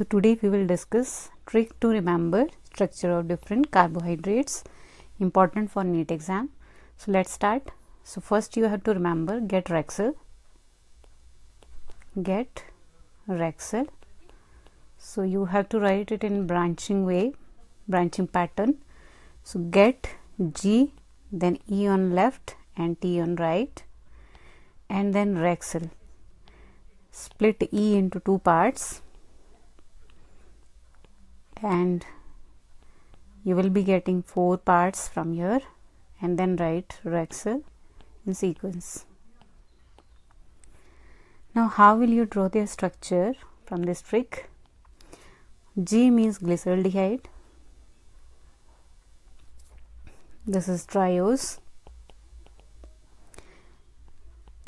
today we will discuss trick to remember structure of different carbohydrates, important for NEET exam. So let's start. So first you have to remember get Wraxall. So you have to write it in branching pattern. So get G, then E on left and T on right, and then Wraxall. Split E into two parts and you will be getting 4 parts from here, and then write Wraxall in sequence. Now how will you draw their structure from this trick? G means glyceraldehyde, this is triose.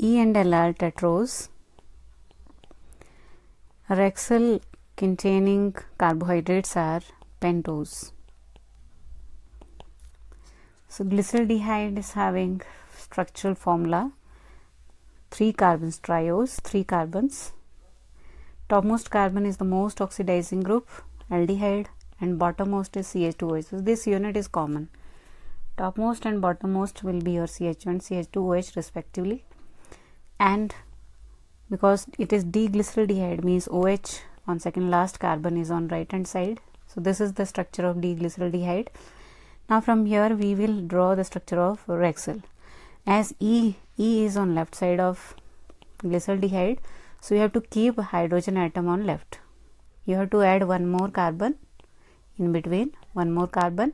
E and L are tetrose. Wraxall containing carbohydrates are pentose. So glyceraldehyde is having structural formula 3 carbons triose, 3 carbons. Topmost carbon is the most oxidizing group, aldehyde, and bottommost is CH2OH. So this unit is common. Topmost and bottommost will be your CH2 and CH2OH respectively. And because it is D-glyceraldehyde, means OH on second last carbon is on right hand side. So this is the structure of D-glyceraldehyde. Now from here we will draw the structure of Wraxall. As E is on left side of glyceraldehyde, so you have to keep hydrogen atom on left. You have to add one more carbon in between, one more carbon,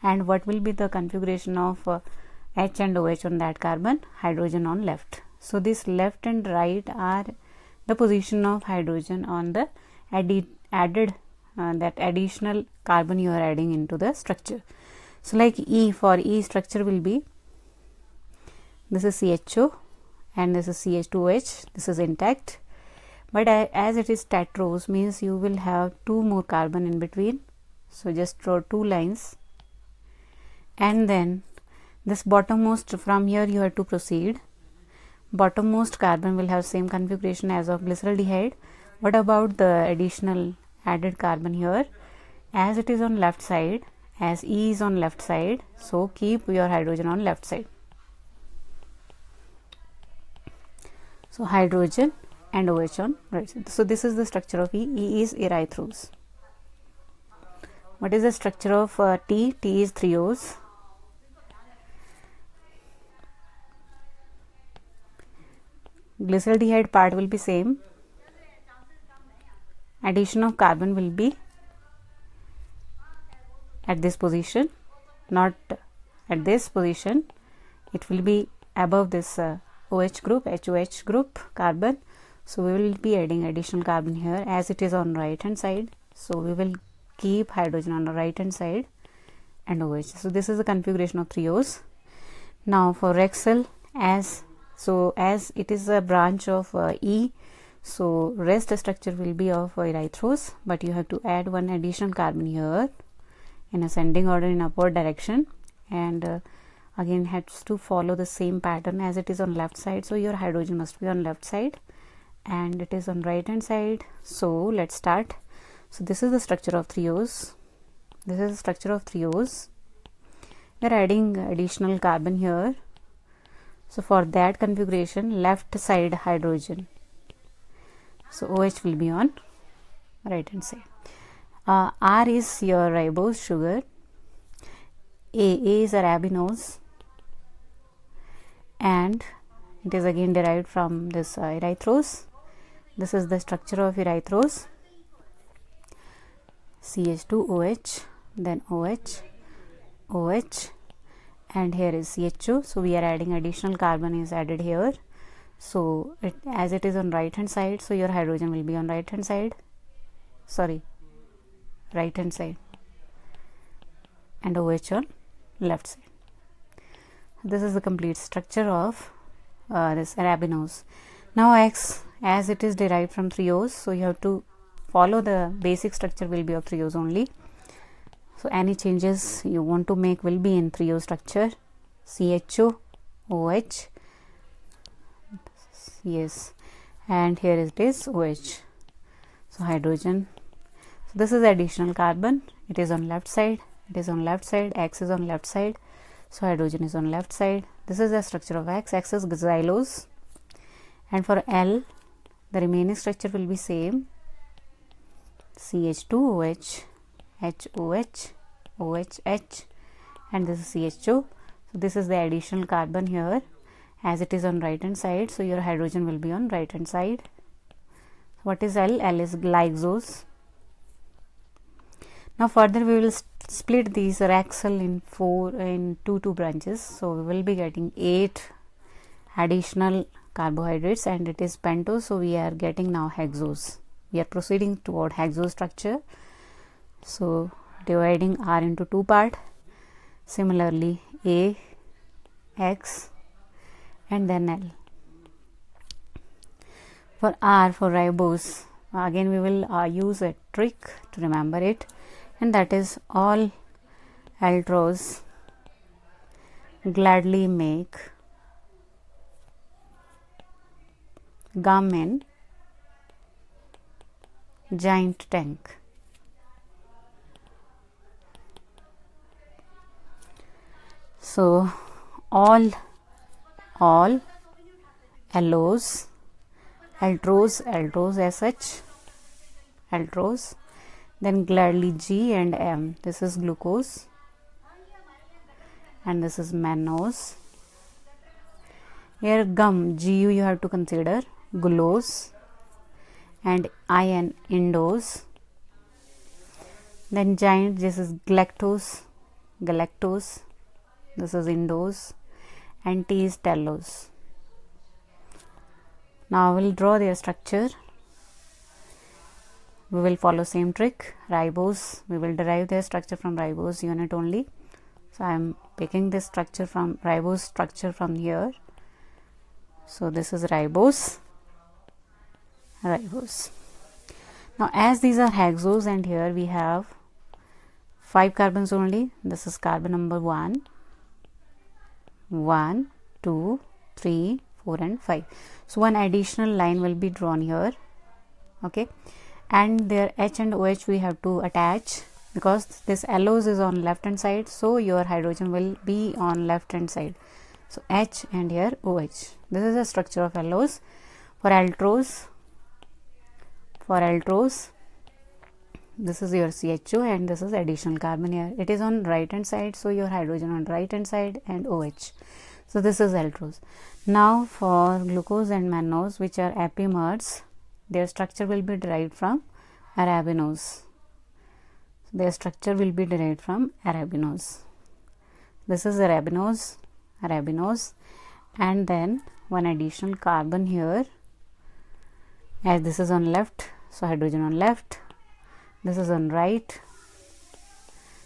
and what will be the configuration of H and OH on that carbon? Hydrogen on left. So this left and right are the position of hydrogen on the that additional carbon you are adding into the structure. So like E, for E structure will be, this is CHO and this is CH2OH, this is intact, but as it is tetrose, means you will have 2 more carbon in between. So just draw 2 lines, and then this bottommost, from here you have to proceed. Bottommost carbon will have same configuration as of glyceraldehyde. What about the additional added carbon here? As it is on left side, as E is on left side, so keep your hydrogen on left side. So hydrogen and OH on right side. So this is the structure of E. E is erythrose. What is the structure of T? T is threose. Glyceraldehyde part will be same. Addition of carbon will be at this position, not at this position. It will be above this OH group, HOH group carbon. So we will be adding additional carbon here as it is on right hand side. So we will keep hydrogen on the right hand side and OH. So this is the configuration of threose. Now for Wraxall, as it is a branch of E, so rest structure will be of erythrose, but you have to add one additional carbon here in ascending order in upward direction, and again has to follow the same pattern as it is on left side. So your hydrogen must be on left side and it is on right hand side. So let's start. So this is the structure of threose. This is the structure of threose. We are adding additional carbon here. So for that configuration, left side hydrogen. So OH will be on right hand side. R is your ribose sugar. A is arabinose, and it is again derived from this erythrose. This is the structure of erythrose. CH2OH, then OH, OH, and here is CHO. So we are adding additional carbon is added here. So as it is on right hand side, so your hydrogen will be on right hand side, and OH on left side. This is the complete structure of this arabinose. Now X, as it is derived from threose, so you have to follow the basic structure will be of threose only. So any changes you want to make will be in threose structure. CHO, OH, yes, and here it is OH. So hydrogen. So this is additional carbon. It is on left side. It is on left side. X is on left side. So hydrogen is on left side. This is the structure of X. X is xylose. And for L, the remaining structure will be same. CH2OH, HOH, OHH, and this is CH2. So this is the additional carbon here, as it is on right hand side. So your hydrogen will be on right hand side. What is L? L is glycose. Now further we will split these Wraxall in two branches. So we will be getting 8 additional carbohydrates, and it is pentose. So we are getting now hexose. We are proceeding toward hexose structure. So dividing R into 2 parts. Similarly A, X, and then L. For R, for ribose, again we will use a trick to remember it, and that is all aldros gladly make gum in giant tank. So all allos, aldros as such, aldros, then gladly G and M. This is glucose, and this is mannose. Here gum, GU you have to consider, glucose, and IN, indose. Then giant, this is galactose, this is indose, and T is tallose. Now we will draw their structure. We will follow same trick. Ribose, we will derive their structure from ribose unit only. So I am picking this structure from ribose structure from here. So this is ribose. Now as these are hexose, and here we have 5 carbons only. This is carbon number 1, 2, 3, 4 and 5. So one additional line will be drawn here. Okay, and their H and OH we have to attach, because this allose is on left hand side, so your hydrogen will be on left hand side. So H and here OH. This is the structure of allose. For aldros, this is your CH2 and this is additional carbon here. It is on right hand side, so your hydrogen on right hand side and OH. So this is aldros. Now for glucose and mannose, which are epimers, their structure will be derived from arabinose. Their structure will be derived from arabinose. This is arabinose, and then one additional carbon here, as this is on left, so hydrogen on left, this is on right,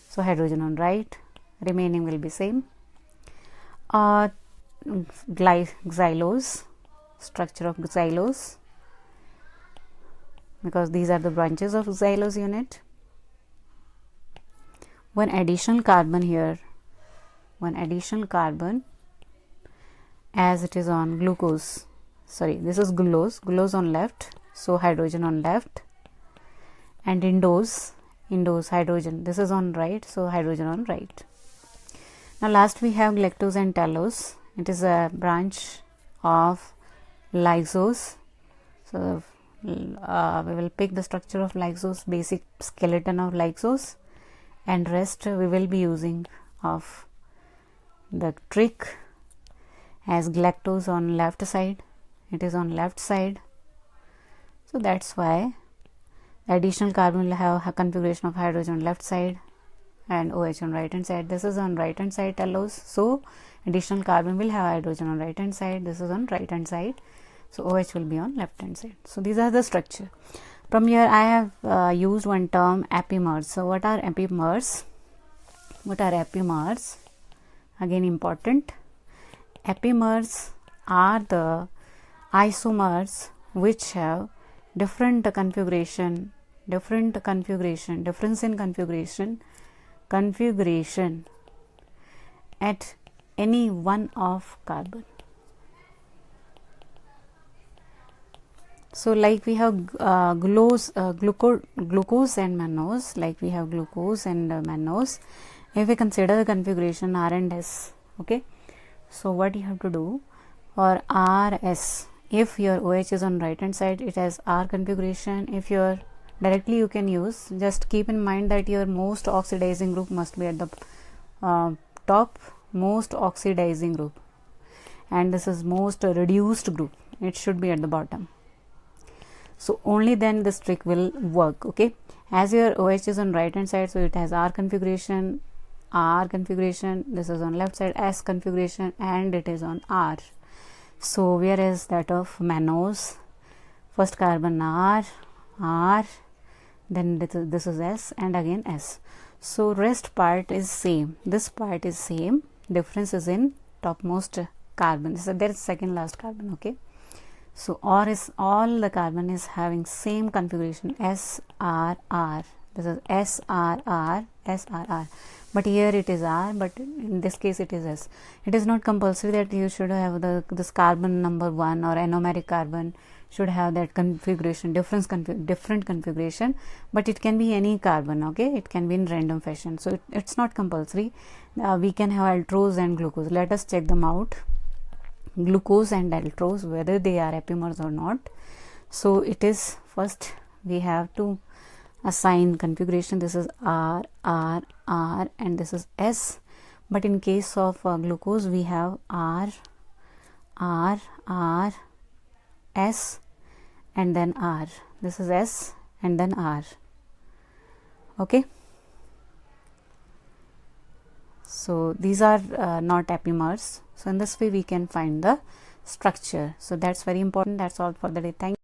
so hydrogen on right, remaining will be same. Xylose, structure of xylose, because these are the branches of xylose unit. One additional carbon here, as it is on glucose, sorry, this is glucose on left, so hydrogen on left, and indose hydrogen, this is on right, so hydrogen on right. Now last we have galactose and tallose. It is a branch of lysose. So we will pick the structure of lysose, basic skeleton of lysose, and rest we will be using of the trick, as galactose on left side, it is on left side, so that's why additional carbon will have a configuration of hydrogen on left side and OH on right hand side. This is on right hand side tallose, so additional carbon will have hydrogen on right hand side, this is on right hand side, so OH will be on left hand side. So these are the structure. From here I have used one term, epimers. So what are epimers? Again important. Epimers are the isomers which have difference in configuration at any one of carbon. So like we have glucose and mannose, like we have glucose and mannose. If we consider the configuration R and S, okay, so what you have to do for RS, if your OH is on right hand side, it has R configuration. If you're directly, you can use, just keep in mind that your most oxidizing group must be at the top, most oxidizing group, and this is most reduced group, it should be at the bottom. So only then this trick will work. Okay, as your OH is on right hand side, so it has R configuration, this is on left side S configuration, and it is on R. So whereas that of mannose, first carbon R, then this is S, and again S. So rest part is same, this part is same, difference is in topmost carbon. So there is second last carbon. Okay, so or is all the carbon is having same configuration, SRR. This is SRR, but here it is R, but in this case it is S. It is not compulsory that you should have this carbon number 1 or anomeric carbon should have that configuration, different configuration, but it can be any carbon. Okay, it can be in random fashion, so it's not compulsory. We can have altrose and glucose. Let us check them out. Glucose and altrose, whether they are epimers or not. So it is, first we have to assign configuration. This is R, and this is S, but in case of glucose we have R, S, and then R. This is S and then R. Okay, so these are not epimers. So in this way we can find the structure. So that's very important. That's all for the day. Thank you.